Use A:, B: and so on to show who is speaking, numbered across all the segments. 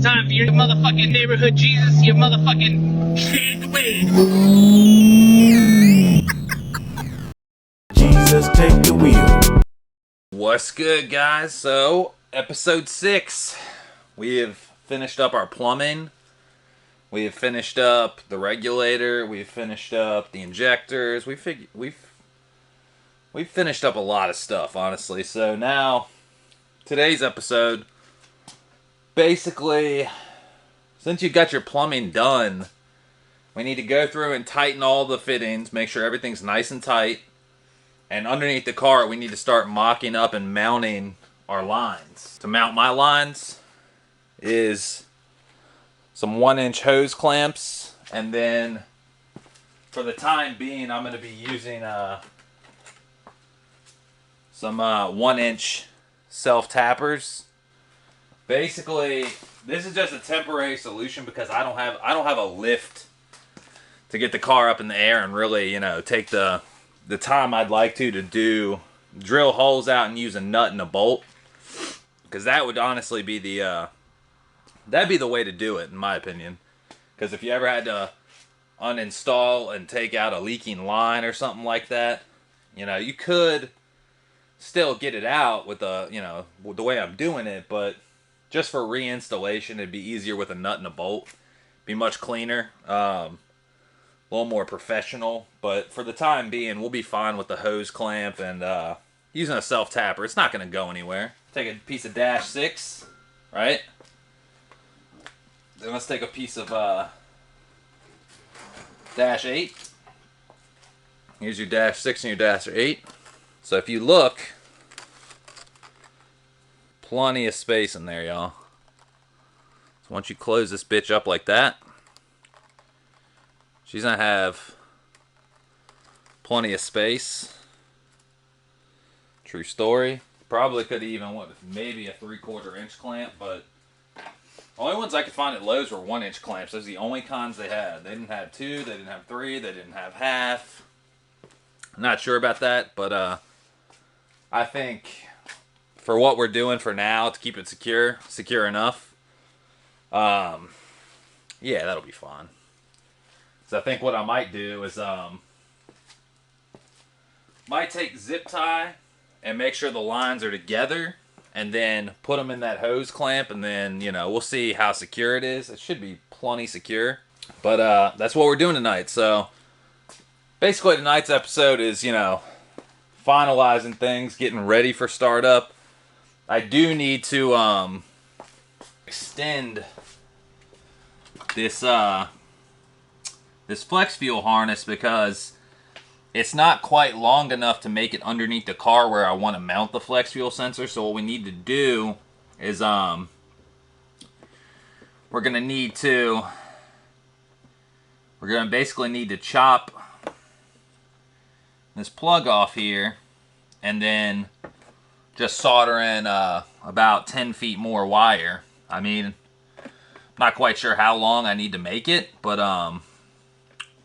A: time for your motherfucking neighborhood Jesus, your motherfucking shake the wave.
B: Jesus, take the wheel.
C: What's good, guys? So, episode 6. We have finished up our plumbing. We have finished up the regulator. We've finished up the injectors. We've finished up a lot of stuff, honestly. So now, today's episode, basically, since you got your plumbing done, we need to go through and tighten all the fittings, make sure everything's nice and tight. And underneath the car, we need to start mocking up and mounting our lines. To mount my lines is some 1-inch hose clamps, and then for the time being, I'm going to be using some 1-inch self tappers. Basically, this is just a temporary solution because I don't have a lift to get the car up in the air and really, take the time I'd like to drill holes out and use a nut and a bolt, because that would honestly be that'd be the way to do it, in my opinion. Because if you ever had to uninstall and take out a leaking line or something like that, you could still get it out with the way I'm doing it, but just for reinstallation, it'd be easier with a nut and a bolt. Be much cleaner, a little more professional. But for the time being, we'll be fine with the hose clamp and using a self tapper. It's not going to go anywhere. Take a piece of dash 6, right? Then let's take a piece of dash 8. Here's your dash 6 and your dash 8. So if you look, plenty of space in there, y'all. So once you close this bitch up like that, she's gonna have plenty of space. True story. Probably could have even went with maybe a 3/4 inch clamp, but the only ones I could find at Lowe's were 1-inch clamps. Those are the only cons they had. They didn't have 2, they didn't have 3, they didn't have half. I'm not sure about that, but I think for what we're doing for now, to keep it secure enough, yeah, that'll be fine. So I think what I might do is might take zip tie and make sure the lines are together, and then put them in that hose clamp, and then we'll see how secure it is. It should be plenty secure, but that's what we're doing tonight. So basically, tonight's episode is finalizing things, getting ready for startup. I do need to extend this flex fuel harness because it's not quite long enough to make it underneath the car where I want to mount the flex fuel sensor. So what we need to do is we're gonna basically need to chop this plug off here, and then just solder in about 10 feet more wire. I mean, not quite sure how long I need to make it, but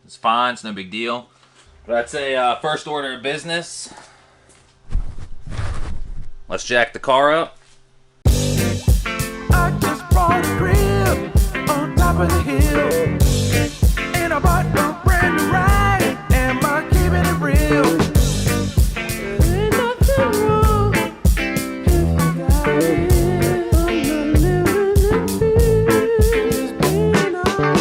C: it's fine. It's no big deal. But I'd say first order of business, let's jack the car up.
B: I just brought a crib on top of the hill, and I bought a brand new ride. Am I keeping it real? Ain't nothing wrong if I got it. I'm not living in fear, just being alright.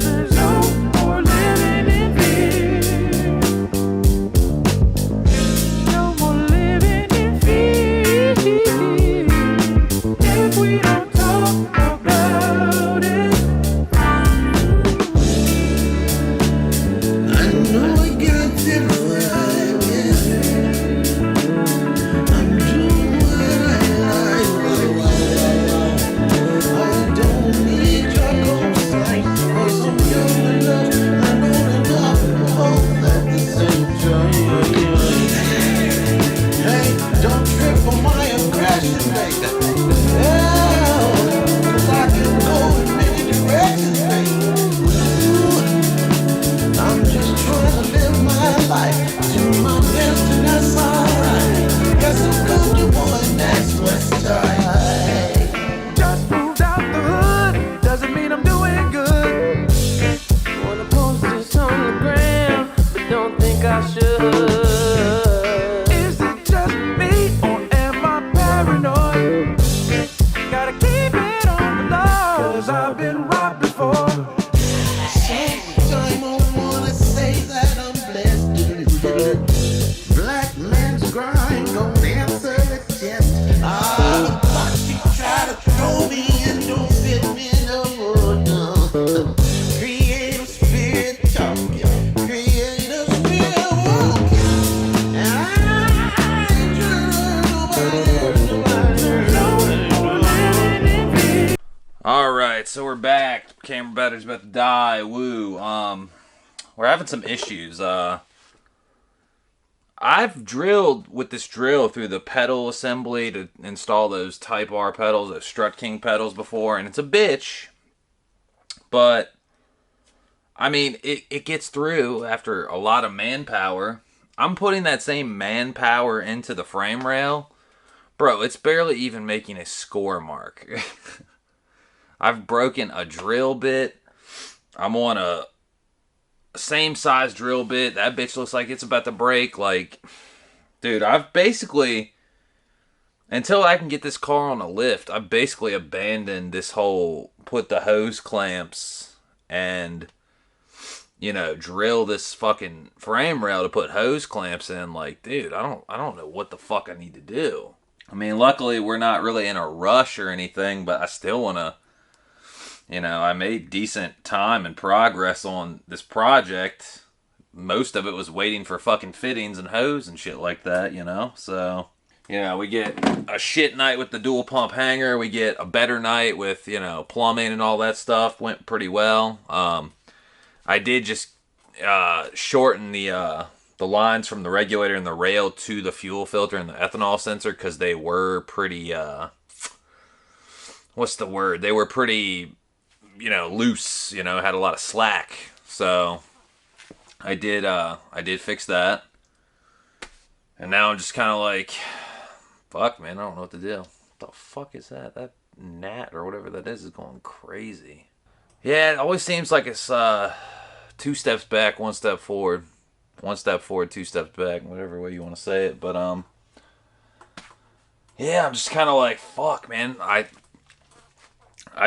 B: There's no more living in fear. No more living in fear. If we don't talk about it.
D: I know I got different ideas. I'm doing what I like. I don't need your conversation. I'm young enough, I know enough of that decision. Hey, don't trip on my aggression, baby. Yeah, 'cause I can go in many directions, baby. Ooh, I'm just trying to live my life to my best, and that's alright. Yes, I'm good, you boy.
C: Alright, so we're back. Camera battery's about to die. Woo. We're having some issues. I've drilled with this drill through the pedal assembly to install those Type R pedals, those Strut King pedals before, and it's a bitch. But, I mean, it gets through after a lot of manpower. I'm putting that same manpower into the frame rail. Bro, it's barely even making a score mark. I've broken a drill bit. I'm on a same size drill bit. That bitch looks like it's about to break. Like, dude, I've basically, until I can get this car on a lift, I've basically abandoned this whole put the hose clamps and, you know, drill this fucking frame rail to put hose clamps in. Like, dude, I don't know what the fuck I need to do. I mean, luckily we're not really in a rush or anything, but I still want to, you know, I made decent time and progress on this project. Most of it was waiting for fucking fittings and hose and shit like that, you know? So, you know, we get a shit night with the dual pump hanger. We get a better night with, you know, plumbing and all that stuff. Went pretty well. I did just shorten the lines from the regulator and the rail to the fuel filter and the ethanol sensor because they were pretty, what's the word? They were pretty, you know, loose, you know, had a lot of slack. So I did fix that. And now I'm just kind of like, fuck, man, I don't know what to do. What the fuck is that? That gnat or whatever that is going crazy. Yeah, it always seems like it's 2 steps back, 1 step forward. 1 step forward, 2 steps back, whatever way you want to say it. But yeah, I'm just kind of like, fuck, man. I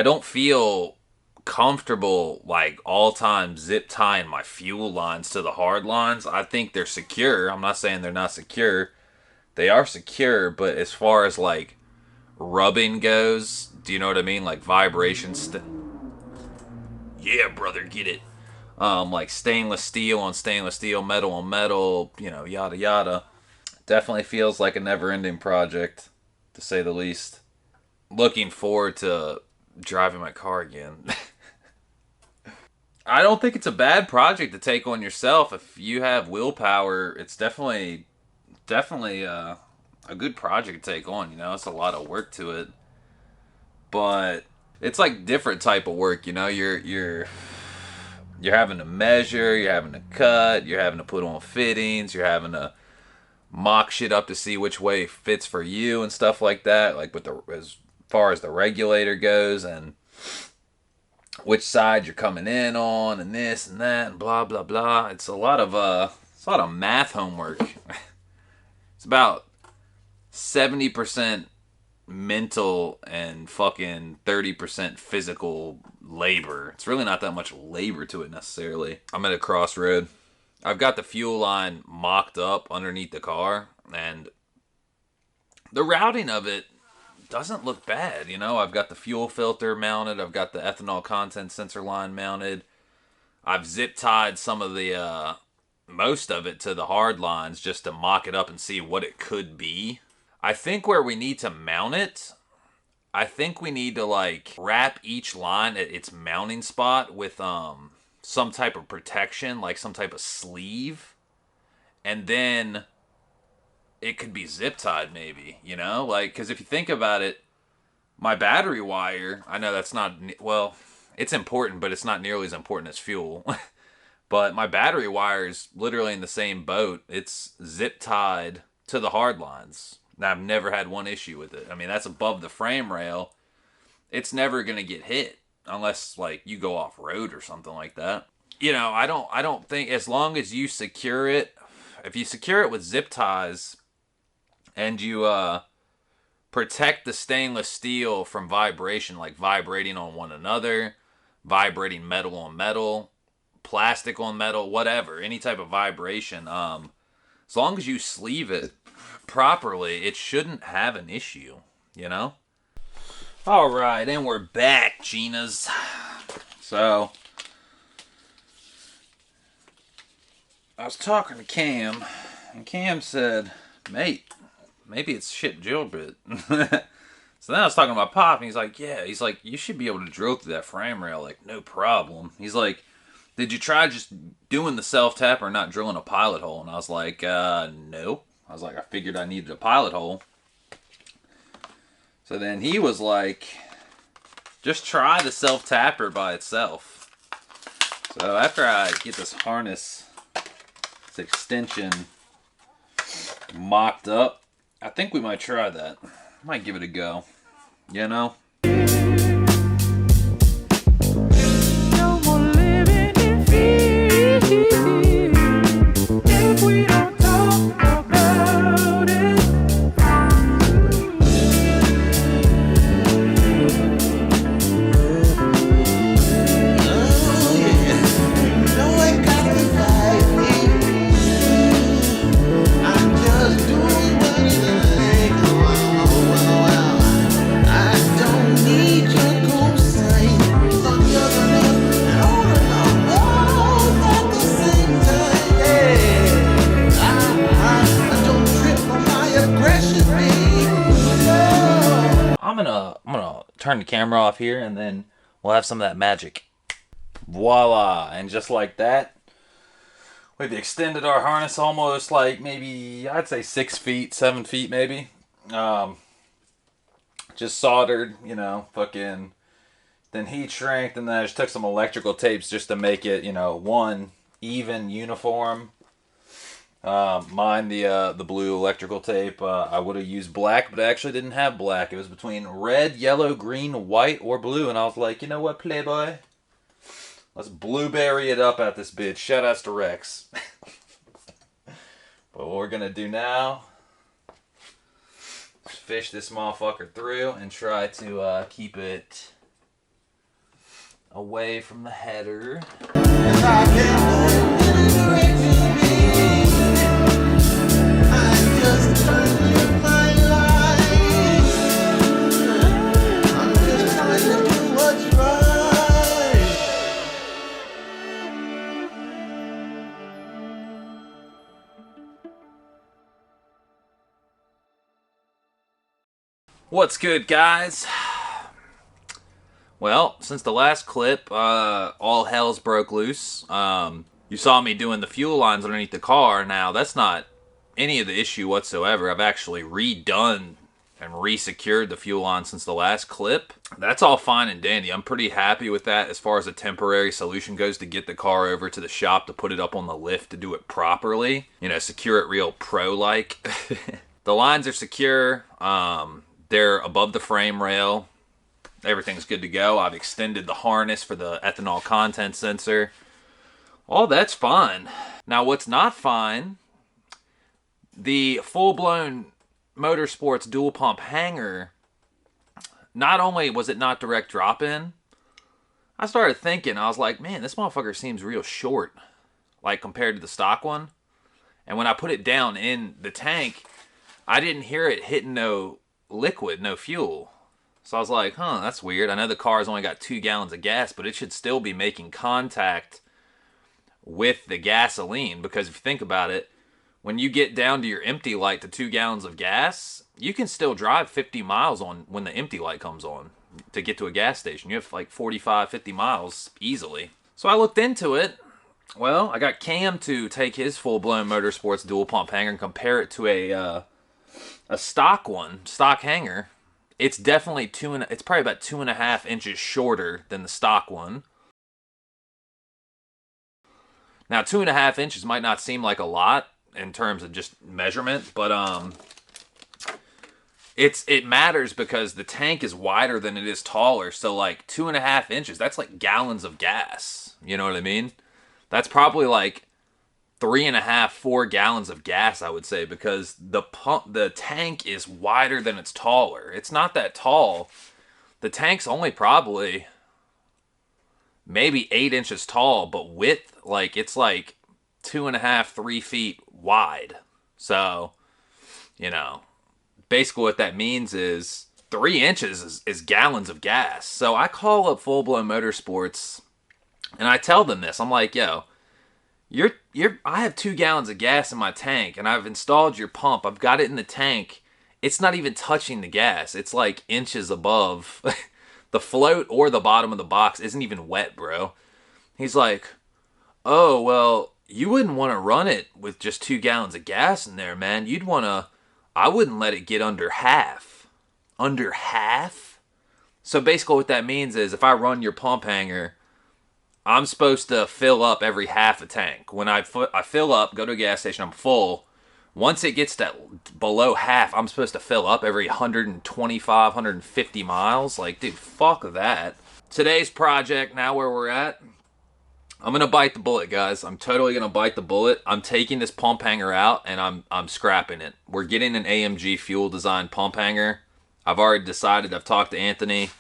C: don't feel comfortable like all time zip tying my fuel lines to the hard lines. I think they're secure. I'm not saying they're not secure. They are secure, but as far as like rubbing goes, do you know what I mean? Like vibration. Yeah, brother, get it. Like stainless steel on stainless steel, metal on metal, you know, yada yada. Definitely feels like a never-ending project, to say the least. Looking forward to driving my car again. I don't think it's a bad project to take on yourself. If you have willpower, it's definitely a good project to take on. You know, it's a lot of work to it, but it's like different type of work. You know, you're having to measure, you're having to cut, you're having to put on fittings, you're having to mock shit up to see which way fits for you and stuff like that. Like with as far as the regulator goes and which side you're coming in on and this and that and blah blah blah. It's a lot of math homework. It's about 70% mental and fucking 30% physical labor. It's really not that much labor to it necessarily. I'm at a crossroad. I've got the fuel line mocked up underneath the car, and the routing of it doesn't look bad, you know. I've got the fuel filter mounted. I've got the ethanol content sensor line mounted. I've zip tied some of the most of it to the hard lines just to mock it up and see what it could be. I think where we need to mount it, I think we need to like wrap each line at its mounting spot with some type of protection, like some type of sleeve, and then it could be zip tied maybe, you know? Like, because if you think about it, my battery wire, I know that's not, well, it's important, but it's not nearly as important as fuel. But my battery wire is literally in the same boat. It's zip tied to the hard lines. Now, I've never had one issue with it. I mean, that's above the frame rail. It's never going to get hit unless, like, you go off-road or something like that. You know, I don't think, as long as you secure it, if you secure it with zip ties and you protect the stainless steel from vibration, like vibrating on one another, vibrating metal on metal, plastic on metal, whatever, any type of vibration, as long as you sleeve it properly, it shouldn't have an issue, you know? Alright, and we're back, Ginas. So, I was talking to Cam, and Cam said, mate, maybe it's shit drill bit. So then I was talking to my pop, and he's like, yeah. He's like, you should be able to drill through that frame rail, like, no problem. He's like, did you try just doing the self-tapper and not drilling a pilot hole? And I was like, no. I was like, I figured I needed a pilot hole. So then he was like, just try the self-tapper by itself. So after I get this harness, this extension mocked up, I think we might try that. Might give it a go. You know?
B: No more living in fear if we don't talk about it.
D: Oh, yeah. No, I got to fight me. I'm just doing what I like. I don't need your cosign. I'm young enough and old enough, both at the same time. Yeah. I don't trip on my aggression, babe. No.
C: I'm gonna turn the camera off here, and then we'll have some of that magic. Voila! And just like that, we've extended our harness almost like maybe, I'd say 6 feet, 7 feet maybe. Just soldered, you know, fucking, then heat shrinked, and then I just took some electrical tapes just to make it, you know, one even uniform. Mine, the blue electrical tape, I would have used black, but I actually didn't have black. It was between red, yellow, green, white, or blue, and I was like, you know what, Playboy? Let's blueberry it up at this bitch. Shout outs to Rex. But what we're gonna do now is fish this motherfucker through and try to keep it away from the header.
D: If I can go in any direction, babe, I'm just trying to live my life. I'm just trying to do what's right.
C: What's good, guys? Well, since the last clip, all hell's broke loose. You saw me doing the fuel lines underneath the car. Now, that's not any of the issue whatsoever. I've actually redone and re-secured the fuel line since the last clip. That's all fine and dandy. I'm pretty happy with that as far as a temporary solution goes to get the car over to the shop to put it up on the lift to do it properly. You know, secure it real pro-like. The lines are secure. They're above the frame rail. Everything's good to go. I've extended the harness for the ethanol content sensor. All that's fine. Now, what's not fine, the full-blown MOTORSPORTS dual pump hanger, not only was it not direct drop-in, I started thinking, I was like, man, this motherfucker seems real short, like compared to the stock one. And when I put it down in the tank, I didn't hear it hitting no liquid, no fuel. So I was like, huh, that's weird. I know the car's only got 2 gallons of gas, but it should still be making contact with the gasoline, because if you think about it, when you get down to your empty light to 2 gallons of gas, you can still drive 50 miles on when the empty light comes on to get to a gas station. You have like 45, 50 miles easily. So I looked into it. Well, I got Cam to take his full-blown MOTORSPORTS dual pump hanger and compare it to a stock hanger. It's definitely it's probably about 2.5 inches shorter than the stock one. Now, 2.5 inches might not seem like a lot in terms of just measurement, but it matters because the tank is wider than it is taller. So like 2.5 inches, that's like gallons of gas. You know what I mean? That's probably like 3.5, 4 gallons of gas, I would say, because the tank is wider than it's taller. It's not that tall. The tank's only probably maybe 8 inches tall, but width, like, it's like 2.5, 3 feet wide. So, you know, basically what that means is 3 inches is gallons of gas. So I call up Full Blown MOTORSPORTS and I tell them this. I'm like, yo, I have 2 gallons of gas in my tank, and I've installed your pump. I've got it in the tank. it's not even touching the gas. It's like inches above. The float or the bottom of the box isn't even wet, bro. He's like, oh, well, you wouldn't want to run it with just 2 gallons of gas in there, man. You'd want to, I wouldn't let it get under half. Under half? So basically what that means is if I run your pump hanger, I'm supposed to fill up every half a tank. When I fill up, go to a gas station, I'm full. Once it gets to below half, I'm supposed to fill up every 125, 150 miles. Like, dude, fuck that. Today's project, now where we're at, I'm going to bite the bullet, guys. I'm totally going to bite the bullet. I'm taking this pump hanger out, and I'm scrapping it. We're getting an AMG fuel design pump hanger. I've already decided. I've talked to Anthony.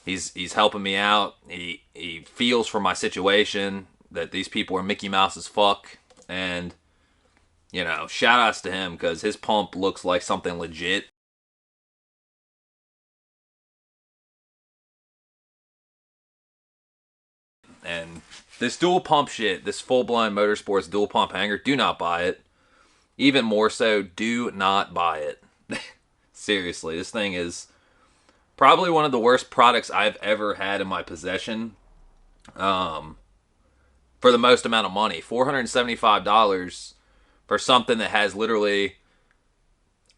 C: He's helping me out. He feels for my situation, that these people are Mickey Mouse as fuck. And, you know, shout outs to him, because his pump looks like something legit. And this dual pump shit, this full-blown Motorsports dual pump hanger, do not buy it. Even more so, do not buy it. Seriously, this thing is probably one of the worst products I've ever had in my possession. For the most amount of money. $475 for something that has literally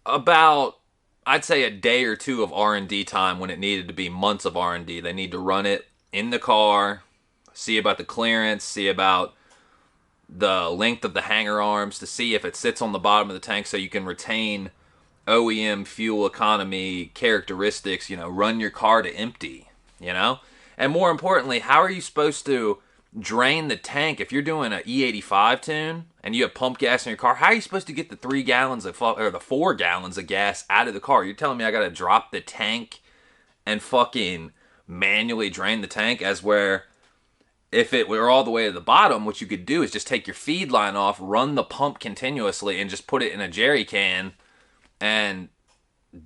C: about, I'd say, a day or two of R&D time when it needed to be months of R&D. They need to run it in the car, see about the clearance, see about the length of the hanger arms, to see if it sits on the bottom of the tank so you can retain OEM fuel economy characteristics, you know, run your car to empty, you know? And more importantly, how are you supposed to drain the tank if you're doing an E85 tune and you have pump gas in your car? How are you supposed to get the 3 gallons of, or the 4 gallons of gas out of the car? You're telling me I gotta drop the tank and fucking manually drain the tank, as where if it were all the way to the bottom, what you could do is just take your feed line off, run the pump continuously, and just put it in a jerry can and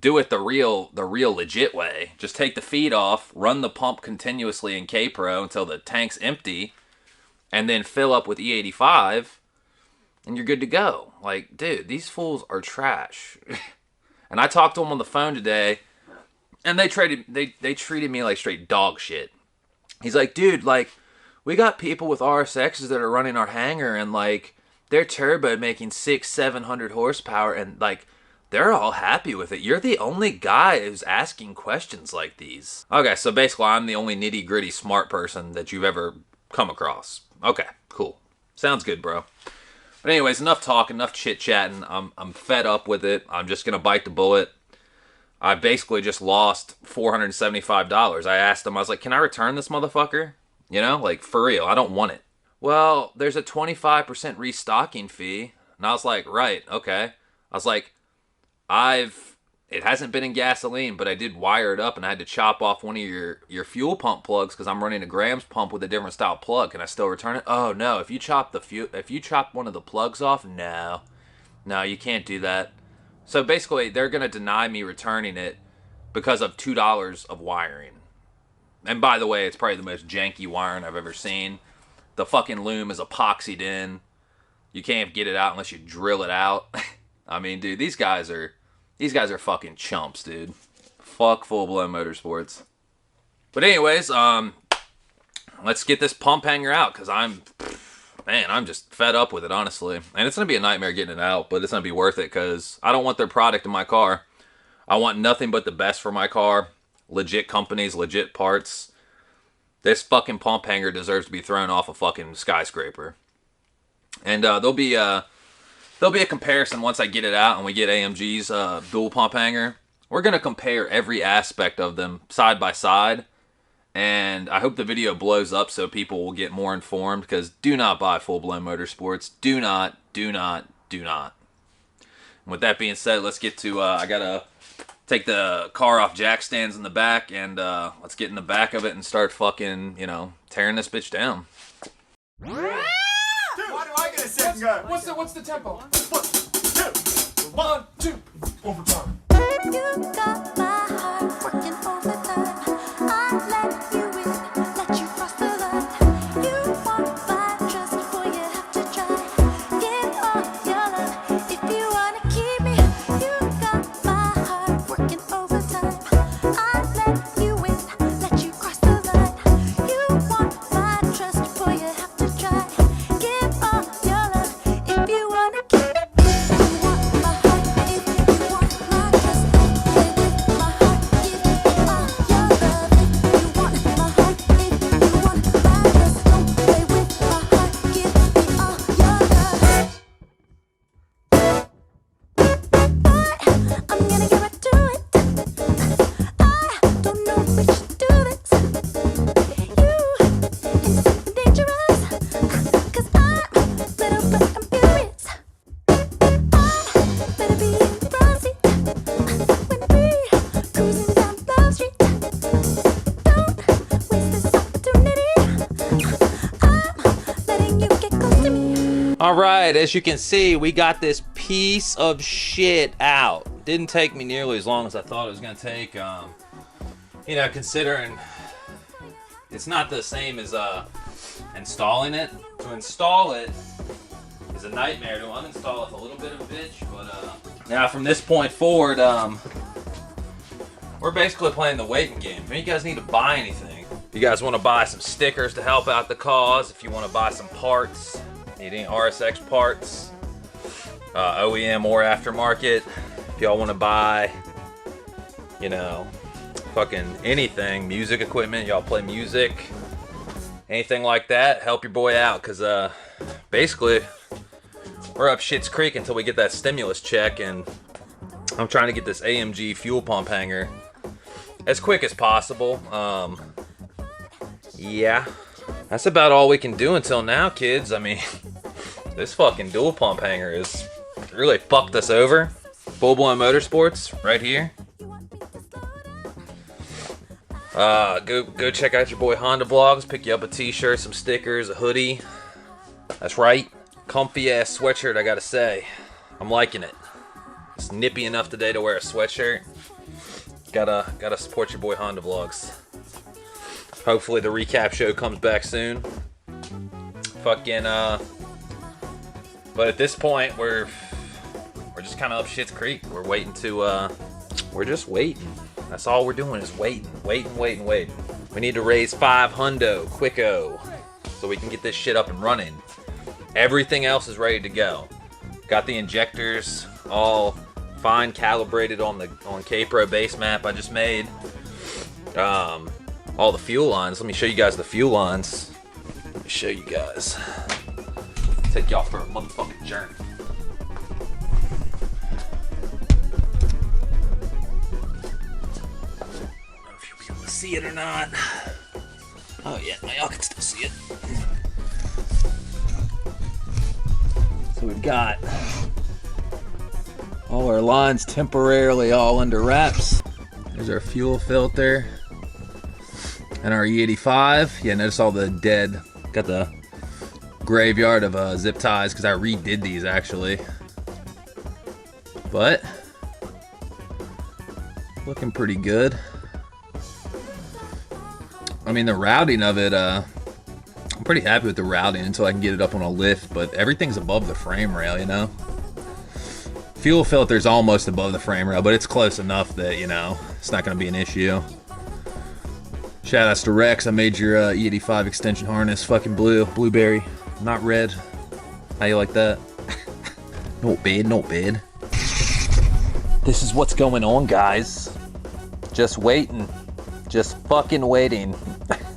C: do it the real legit way. Just take the feed off, run the pump continuously in K-Pro until the tank's empty, and then fill up with E85, and you're good to go. Like, dude, these fools are trash. And I talked to them on the phone today, and they treated me like straight dog shit. He's like, dude, like, we got people with RSXs that are running our hanger, and like, they're turbo making 600-700 horsepower, and like, they're all happy with it. You're the only guy who's asking questions like these. Okay, so basically I'm the only nitty-gritty smart person that you've ever come across. Okay, cool. Sounds good, bro. But anyways, enough talking, enough chit-chatting. I'm fed up with it. I'm just going to bite the bullet. I basically just lost $475. I asked him, I was like, can I return this motherfucker? You know, like, for real, I don't want it. Well, there's a 25% restocking fee. And I was like, right, okay. I was like, it hasn't been in gasoline, but I did wire it up, and I had to chop off one of your fuel pump plugs because I'm running a Grams pump with a different style plug. Can I still return it? Oh no, if you chop one of the plugs off, no, you can't do that. So basically, they're gonna deny me returning it because of $2 of wiring. And by the way, it's probably the most janky wiring I've ever seen. The fucking loom is epoxied in. You can't get it out unless you drill it out. I mean, dude, these guys are fucking chumps, dude. Fuck full-blown Motorsports. But anyways, let's get this pump hanger out, because I'm just fed up with it, honestly. And it's going to be a nightmare getting it out, but it's going to be worth it, because I don't want their product in my car. I want nothing but the best for my car. Legit companies, legit parts. This fucking pump hanger deserves to be thrown off a fucking skyscraper. And there'll be a comparison once I get it out and we get AMG's dual pump hanger. We're going to compare every aspect of them side by side. And I hope the video blows up so people will get more informed, because do not buy full-blown Motorsports. Do not. And with that being said, let's get to, I got to take the car off jack stands in the back, and let's get in the back of it and start fucking, you know, tearing this bitch down.
E: Dude, why do I get a second go?
B: What's the tempo?
E: 1, 2, 1, 2, overtime.
F: You got my heart working overtime. I let you in, let you cross the line. You want my trust, boy, you have to try. Give all your love if you wanna keep me. You got my heart. the time. I let you in, let you cross the line. You want my trust, boy, you have to try. Give all your love if you wanna keep it. You want my heart if you want my trust. Play with my heart, give me all your love. If you want my heart, if you want my trust, don't play with my heart, give me all your love. I'm gonna get right to it. I don't know if we should do this. You into something dangerous. 'Cause I'm a little bit furious. I better be in the front seat when we cruising down Love Street. Don't waste this opportunity. I'm letting you get close to me.
C: All right, as you can see, we got this piece of shit out. Didn't take me nearly as long as I thought it was gonna take. You know, considering it's not the same as installing it. To install it is a nightmare. To uninstall it's a little bit of a bitch. But now from this point forward, we're basically playing the waiting game. If you guys need to buy anything, if you guys want to buy some stickers to help out the cause, if you want to buy some parts, need any RSX parts, OEM or aftermarket, if y'all want to buy, you know, fucking anything, music equipment, y'all play music, anything like that, help your boy out, because basically we're up shit's creek until we get that stimulus check, and I'm trying to get this AMG fuel pump hanger as quick as possible. Yeah, that's about all we can do until now, kids. I mean, this fucking dual pump hanger is really fucked us over. Full-blown motorsports right here. Go check out your boy Honda Vlogs. Pick you up a t-shirt, some stickers, a hoodie. That's right, comfy ass sweatshirt. I gotta say, I'm liking it. It's nippy enough today to wear a sweatshirt. Gotta support your boy Honda Vlogs. Hopefully the recap show comes back soon. Fucking but at this point we're just kind of up shit's creek. We're waiting to we're just waiting. That's all we're doing is waiting. We need to raise 500 quicko so we can get this shit up and running. Everything else is ready to go. Got the injectors all fine calibrated on K-Pro base map I just made. All the fuel lines. Let me show you guys the fuel lines. Let me show you guys. Take y'all for a motherfucking journey. I don't know if you'll be able to see it or not. Oh yeah, y'all can still see it. So we've got all our lines temporarily all under wraps. There's our fuel filter and our E85. Yeah, notice all the dead. Got the graveyard of zip ties because I redid these actually. But looking pretty good. I mean, the routing of it, I'm pretty happy with the routing until I can get it up on a lift, but everything's above the frame rail, you know? Fuel filter's almost above the frame rail, but it's close enough that, you know, it's not going to be an issue. Shout outs to Rex. I made your E85 extension harness fucking blueberry, not red. How you like that? Not bad. This is what's going on, guys. Just waiting. Just fucking waiting.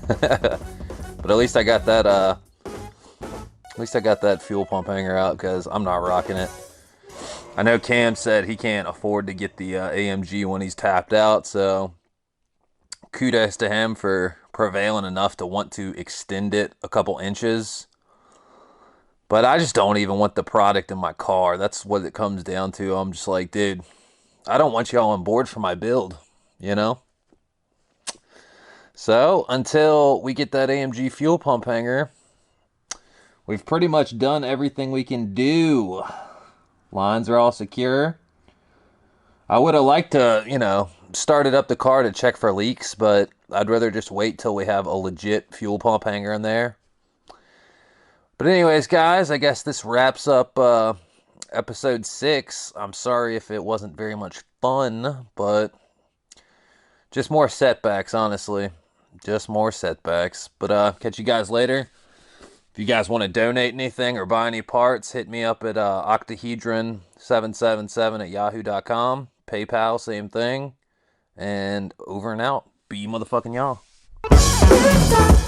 C: But at least I got that fuel pump hanger out because I'm not rocking it. I know Cam said he can't afford to get the AMG when he's tapped out, so kudos to him for prevailing enough to want to extend it a couple inches. But I just don't even want the product in my car. That's what it comes down to. I'm just like, dude, I don't want y'all on board for my build, you know? So, until we get that AMG fuel pump hanger, we've pretty much done everything we can do. Lines are all secure. I would have liked to, you know, started up the car to check for leaks, but I'd rather just wait till we have a legit fuel pump hanger in there. But anyways, guys, I guess this wraps up episode 6. I'm sorry if it wasn't very much fun, but Just more setbacks, honestly. Just more setbacks. But catch you guys later. If you guys want to donate anything or buy any parts, hit me up at octahedron777 at yahoo.com. PayPal, same thing. And over and out. Be motherfucking y'all.
F: Stop.